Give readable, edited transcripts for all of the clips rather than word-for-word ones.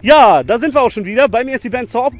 Ja, da sind wir auch schon wieder. Bei mir ist die Band Saor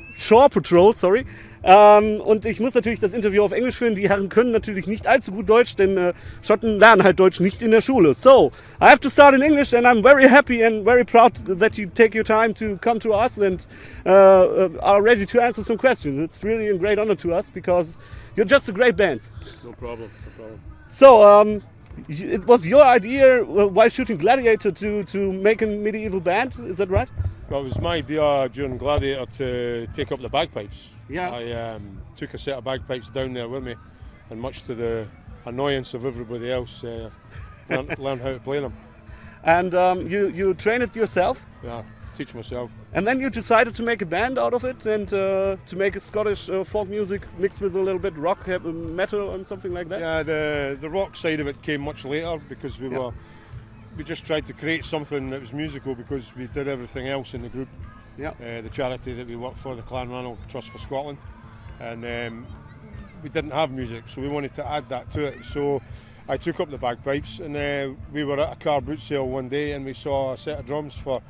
Patrol, sorry. Und ich muss natürlich das Interview auf Englisch führen. Die Herren können natürlich nicht allzu gut Deutsch, denn Schotten lernen halt Deutsch nicht in der Schule. So, I have to start in English and I'm very happy and very proud that you take your time to come to us and are ready to answer some questions. It's really a great honor to us because you're just a great band. No problem, no problem. So, it was your idea while shooting Gladiator to make a medieval band, is that right? Well, it was my idea during Gladiator to take up the bagpipes. Yeah. I took a set of bagpipes down there with me, and much to the annoyance of everybody else, learned how to play them. And you train it yourself? Yeah, teach myself. And then you decided to make a band out of it and to make a Scottish folk music mixed with a little bit rock, metal and something like that? Yeah, the rock side of it came much later because we just tried to create something that was musical because we did everything else in the group. Yeah. The charity that we worked for, the Clanranald Trust for Scotland, and we didn't have music, so we wanted to add that to it. So I took up the bagpipes, and we were at a car boot sale one day, and we saw a set of drums for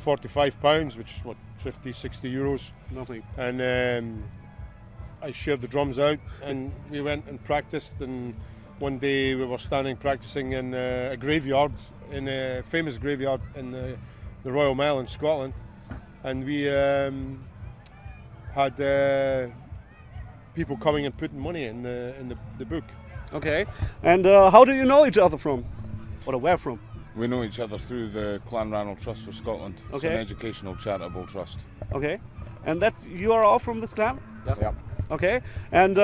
£45, which is what, 50, 60 euros. Nothing. And I shared the drums out, and we went and practiced. And one day we were standing practicing in a graveyard, in a famous graveyard in the Royal Mile in Scotland, and we had people coming and putting money in the book. Okay. And how do you know each other from? Or where from? We know each other through the Clanranald Trust for Scotland. It's Okay. an educational charitable trust. Okay. And you are all from this clan? Yeah. Okay. And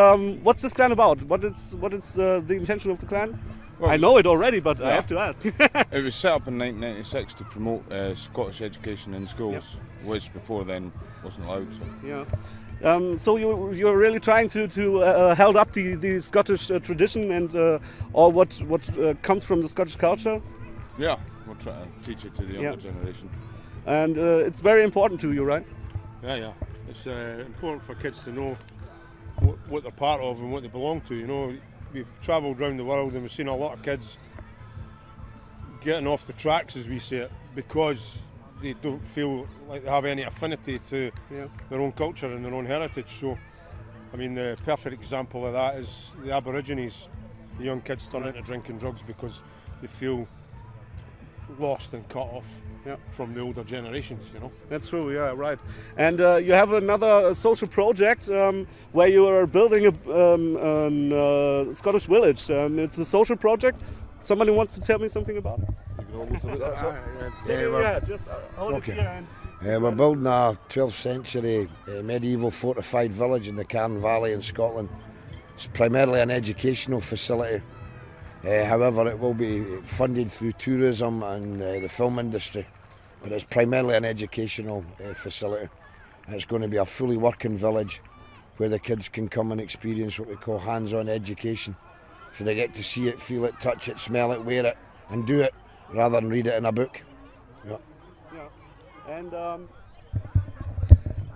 what's this clan about? What is the intention of the clan? Well, I know it already, but I Yeah. have to ask. It was set up in 1996 to promote Scottish education in schools, which before then wasn't allowed. So. Yeah. So you're really trying to hold up the Scottish tradition and all what comes from the Scottish culture, Yeah, we'll try to teach it to the younger generation. and it's very important to you, right? Yeah. It's important for kids to know what they're part of and what they belong to. You know, we've travelled around the world and we've seen a lot of kids getting off the tracks, as we say it, because they don't feel like they have any affinity to their own culture and their own heritage. So, I mean, the perfect example of that is the Aborigines. The young kids turn into drinking drugs because they feel lost and cut off from the older generations, you know. That's true, yeah, right. And you have another social project where you are building a Scottish village. It's a social project. Somebody wants to tell me something about it? Just hold it here. We're building a 12th century medieval fortified village in the Carn Valley in Scotland. It's primarily an educational facility. However, it will be funded through tourism and the film industry, but it's primarily an educational facility. And it's going to be a fully working village where the kids can come and experience what we call hands-on education. So they get to see it, feel it, touch it, smell it, wear it, and do it, rather than read it in a book. And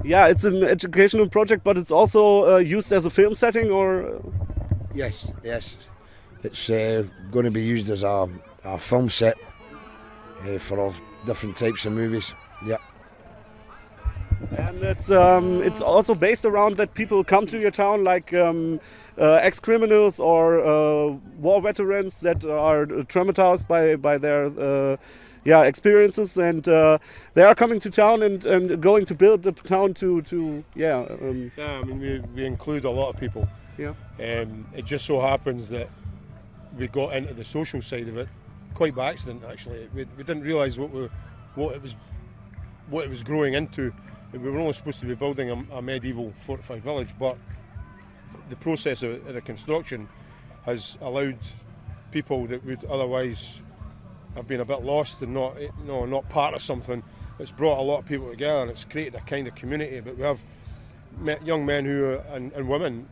it's an educational project, but it's also used as a film setting, or? Yes. It's going to be used as a film set for all different types of movies. Yeah. And it's also based around that people come to your town, like ex-criminals or war veterans that are traumatized by their experiences, and they are coming to town and going to build the town I mean, we include a lot of people. Yeah. It just so happens that we got into the social side of it quite by accident. Actually, we didn't realise what it was growing into. We were only supposed to be building a medieval fortified village, but the process of the construction has allowed people that would otherwise have been a bit lost and not part of something. It's brought a lot of people together, and it's created a kind of community. But we have young men and women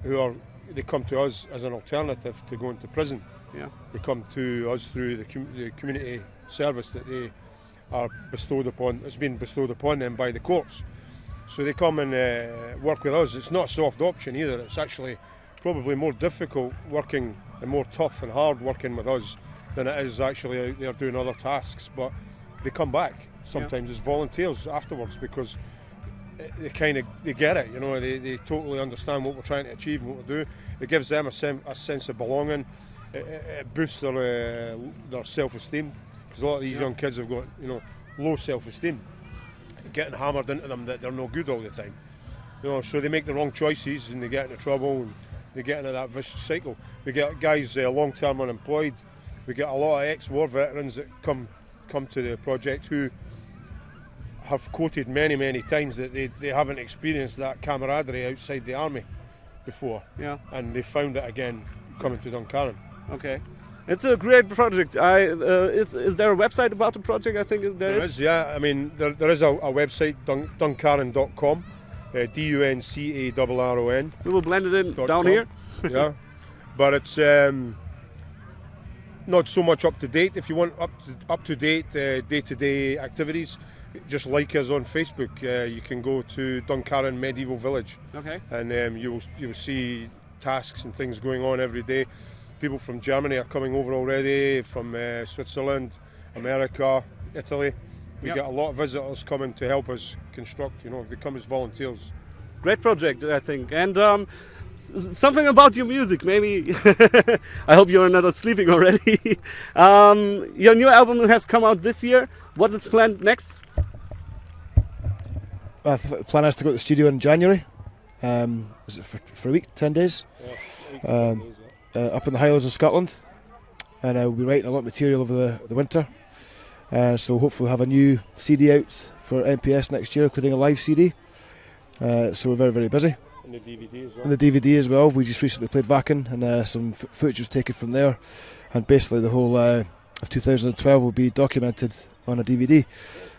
they come to us as an alternative to going to prison. Yeah. They come to us through the community service that they are bestowed upon. It's been bestowed upon them by the courts. So they come and work with us. It's not a soft option either. It's actually probably more difficult working and more tough and hard working with us than it is actually out there doing other tasks. But they come back sometimes as volunteers afterwards, because they get it, you know, they totally understand what we're trying to achieve and what we do. It gives them a sense of belonging. It boosts their self-esteem, because a lot of these young kids have got, you know, low self-esteem, getting hammered into them that they're no good all the time, you know, so they make the wrong choices and they get into trouble and they get into that vicious cycle. We get guys long-term unemployed. We get a lot of ex-war veterans that come to the project who have quoted many times that they haven't experienced that camaraderie outside the army before. Yeah. And they found it again coming to Duncarron. Okay. It's a great project. Is there a website about the project? I think there is. Yeah. I mean, there is a website, duncarron.com, DUNCARRON. We will blend it in down here. Yeah. But it's not so much up to date. If you want up to date day-to-day activities, just like us on Facebook. You can go to Duncarron Medieval Village. Okay. And you will see tasks and things going on every day. People from Germany are coming over already, from Switzerland, America, Italy. We get a lot of visitors coming to help us construct, you know, they come as volunteers. Great project, I think. And something about your music, maybe. I hope you're not sleeping already. Your new album has come out this year. What is planned next? The plan is to go to the studio in January. Is it for a week, 10 days? Yeah, up in the Highlands of Scotland. And we'll be writing a lot of material over the winter. So hopefully we'll have a new CD out for MPS next year, including a live CD. So we're very busy. And the DVD as well. And the DVD as well. We just recently played Vakken, and some footage was taken from there. And basically the whole of 2012 will be documented on a DVD,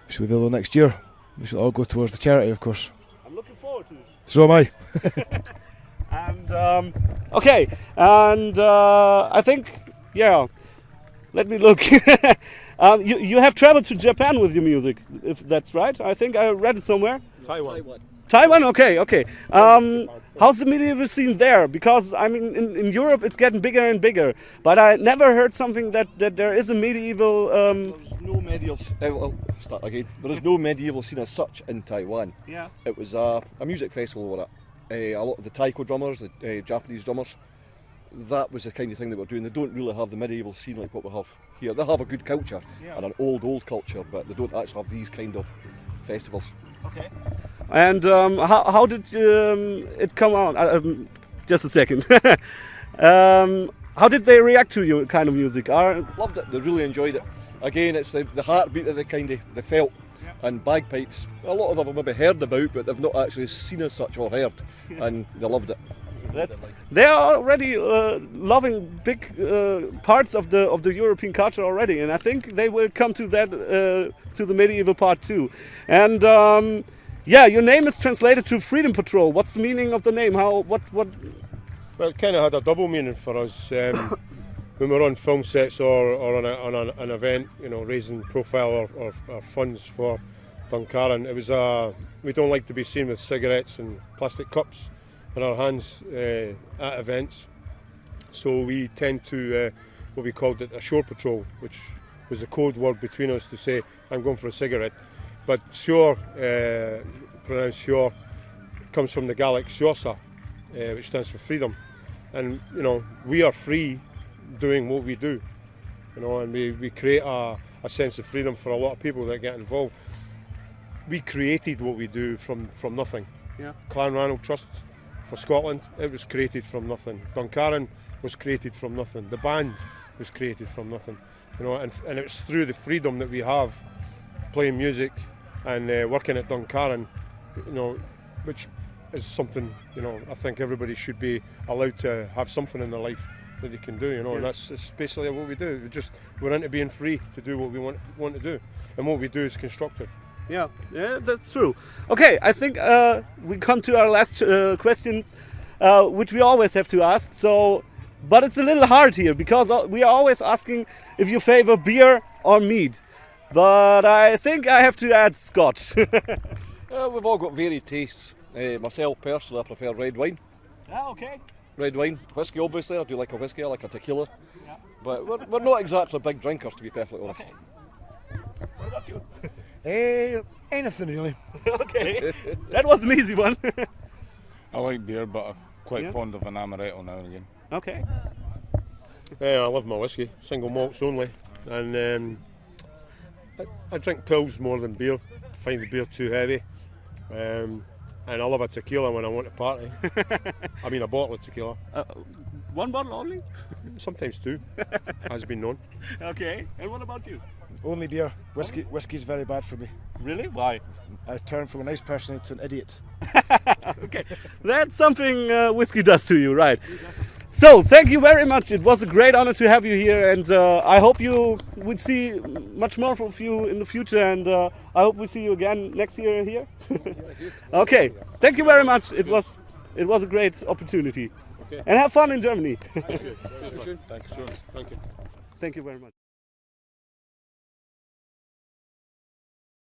which will be available next year. We shall all go towards the charity, of course. I'm looking forward to it. So am I. And okay, and I think, yeah, let me look. You have traveled to Japan with your music, if that's right. I think I read it somewhere. Taiwan, okay. How's the medieval scene there? Because I mean, in Europe it's getting bigger and bigger, but I never heard something that there is a medieval. There's no medieval. I'll start again. There is no medieval scene as such in Taiwan. Yeah. It was a music festival over it. A lot of the taiko drummers, the Japanese drummers, that was the kind of thing they were doing. They don't really have the medieval scene like what we have here. They have a good culture and an old culture, but they don't actually have these kind of festivals. Okay. And how did it come out? Just a second. How did they react to your kind of music? Loved it. They really enjoyed it. Again, it's the heartbeat that they felt. And bagpipes, a lot of them have maybe heard about, but they've not actually seen as such or heard, and they loved it. They are already loving big parts of the European culture already, and I think they will come to that to the medieval part too. And yeah, your name is translated to Freedom Patrol. What's the meaning of the name? What? Well, it kind of had a double meaning for us when we're on film sets or on an event, you know, raising profile or funds for Duncarron. It was we don't like to be seen with cigarettes and plastic cups in our hands at events, so we tend to what we called it a shore patrol, which was the code word between us to say I'm going for a cigarette. But shore, pronounced shore, comes from the Gaelic Sjosa, which stands for freedom, and you know we are free doing what we do, you know, and we create a sense of freedom for a lot of people that get involved. We created what we do from nothing. Yeah. Clan Ranald Trust for Scotland, it was created from nothing. Duncarron was created from nothing. The band was created from nothing, you know, and it's through the freedom that we have playing music and working at Duncarron, you know, which is something, you know, I think everybody should be allowed to have something in their life that they can do, you know, and that's basically what we do. We're into being free to do what we want to do, and what we do is constructive. Yeah, that's true. Okay, I think we come to our last questions, which we always have to ask. So, but it's a little hard here because we are always asking if you favor beer or mead. But I think I have to add Scotch. We've all got varied tastes. Myself personally, I prefer red wine. Yeah, okay. Red wine, whiskey obviously. I do like a whiskey, I like a tequila. Yeah. But we're not exactly big drinkers, to be perfectly honest. Okay. What about you? Anything really. Okay, that was an easy one. I like beer, but I'm quite Yeah. fond of an amaretto now and again. Okay. Yeah, I love my whiskey, single malts only, and I drink pills more than beer. Find the beer too heavy, and I love a tequila when I want to party. I mean a bottle of tequila, One bottle only? sometimes two, has been known. Okay, and what about you? Only beer. Whiskey's very bad for me. Really? Why? I turn from a nice person into an idiot. Okay, that's something whiskey does to you, right? So, thank you very much. It was a great honor to have you here, and I hope you would see much more of you in the future, and I hope we see you again next year here. Okay, thank you very much. It was a great opportunity. Okay. And have fun in Germany. Thank you. Thank you. Thank you very much.